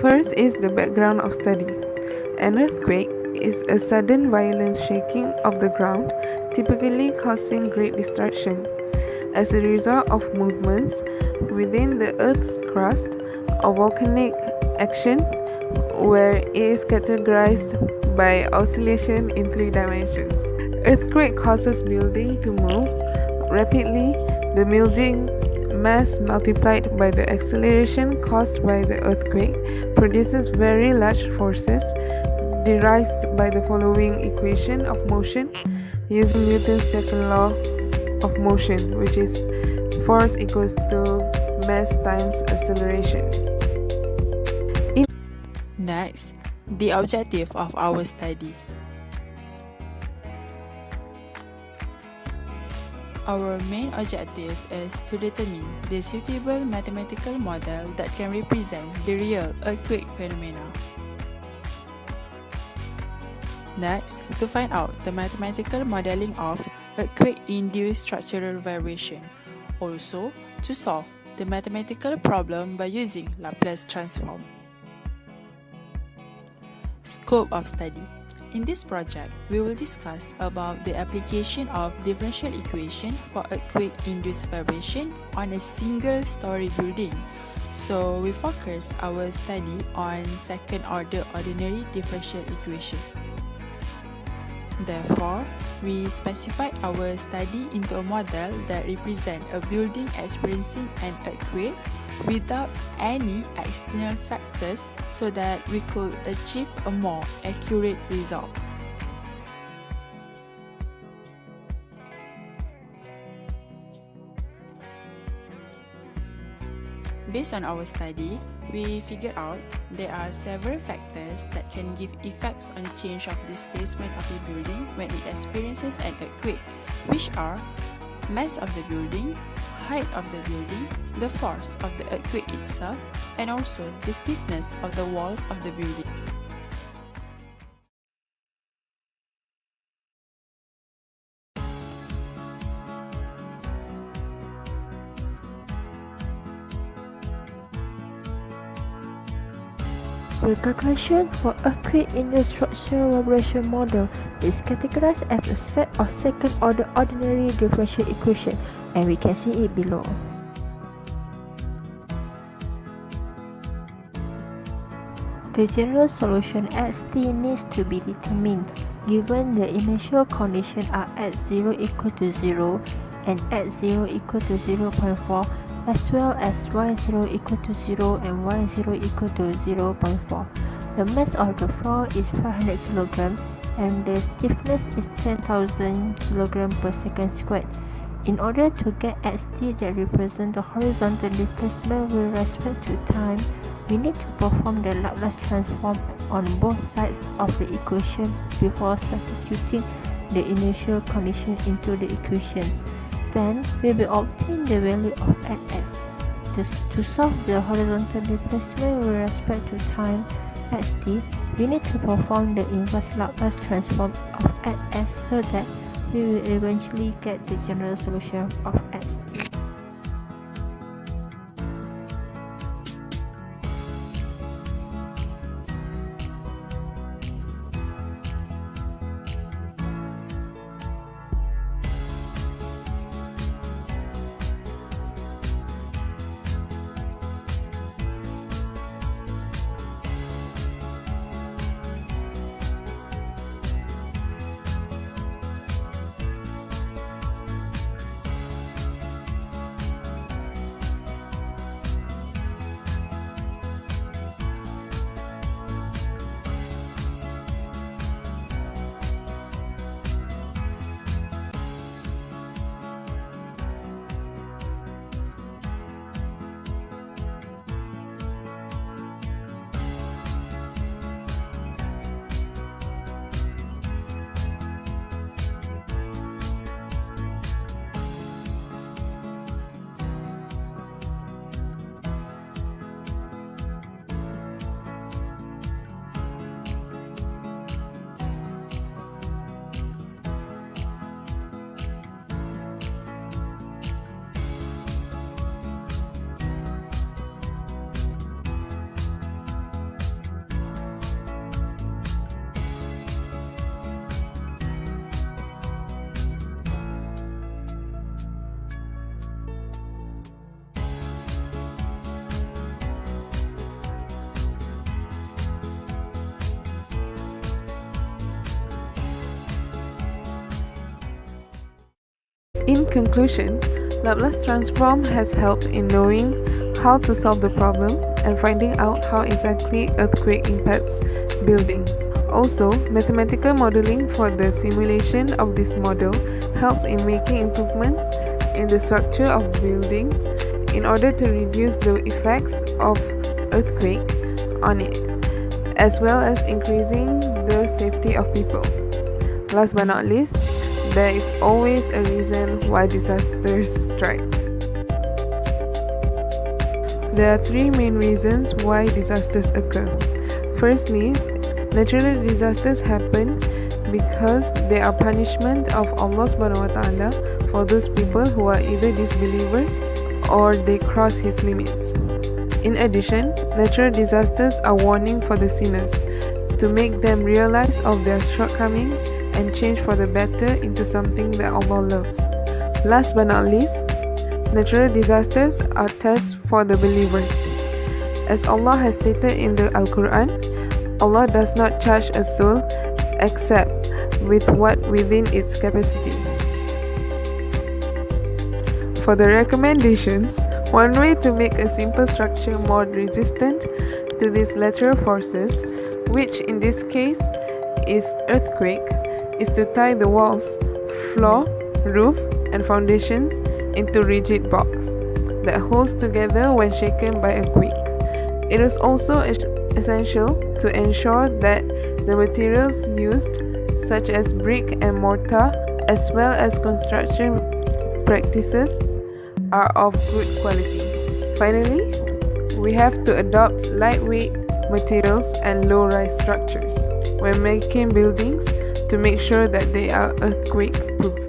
First is the background of study. An earthquake is a sudden violent shaking of the ground, typically causing great destruction. As a result of movements within the Earth's crust or volcanic action, where it is categorized by oscillation in 3 dimensions. Earthquake causes building to move rapidly. The building mass multiplied by the acceleration caused by the earthquake produces very large forces derived by the following equation of motion using Newton's second law of motion, which is force equals to mass times acceleration. Next, the objective of our study. Our main objective is to determine the suitable mathematical model that can represent the real earthquake phenomena. Next, to find out the mathematical modeling of earthquake-induced structural vibration. Also, to solve the mathematical problem by using Laplace transform. Scope of study. In this project, we will discuss about the application of differential equation for earthquake-induced vibration on a single-story building. So, we focus our study on second-order ordinary differential equation. Therefore, we specified our study into a model that represents a building experiencing an earthquake without any external factors so that we could achieve a more accurate result. Based on our study, we figured out there are several factors that can give effects on the change of displacement of the building when it experiences an earthquake, which are mass of the building, height of the building, the force of the earthquake itself, and also the stiffness of the walls of the building. The calculation for earthquake-induced structural vibration model is categorized as a set of second-order ordinary differential equation, and we can see it below. The general solution xt needs to be determined given the initial conditions are at 0 equal to 0 and at 0 equal to 0.4, as well as y0 equal to 0 and y0 equal to 0.4. The mass of the floor is 500 kg and the stiffness is 10,000 kg per second squared. In order to get xt that represents the horizontal displacement with respect to time, we need to perform the Laplace transform on both sides of the equation before substituting the initial condition into the equation. Then, we will obtain the value of Ns. To solve the horizontal displacement with respect to time xt, we need to perform the inverse Laplace transform of Ns so that we will eventually get the general solution of xt. In conclusion, Laplace transform has helped in knowing how to solve the problem and finding out how exactly earthquake impacts buildings. Also, mathematical modeling for the simulation of this model helps in making improvements in the structure of buildings in order to reduce the effects of earthquake on it, as well as increasing the safety of people. Last but not least, there is always a reason why disasters strike. There are three main reasons why disasters occur. Firstly, natural disasters happen because they are punishment of Allah subhanahu wa ta'ala for those people who are either disbelievers or they cross His limits. In addition, natural disasters are warning for the sinners to make them realize of their shortcomings and change for the better into something that Allah loves. Last but not least, natural disasters are tests for the believers. As Allah has stated in the Al-Quran, Allah does not charge a soul except with what within its capacity. For the recommendations, one way to make a simple structure more resistant to these lateral forces, which in this case is earthquake, is to tie the walls, floor, roof, and foundations into rigid blocks that holds together when shaken by a quake. It is also essential to ensure that the materials used, such as brick and mortar, as well as construction practices, are of good quality. Finally, we have to adopt lightweight materials and low-rise structures when making buildings to make sure that they are earthquake-proof.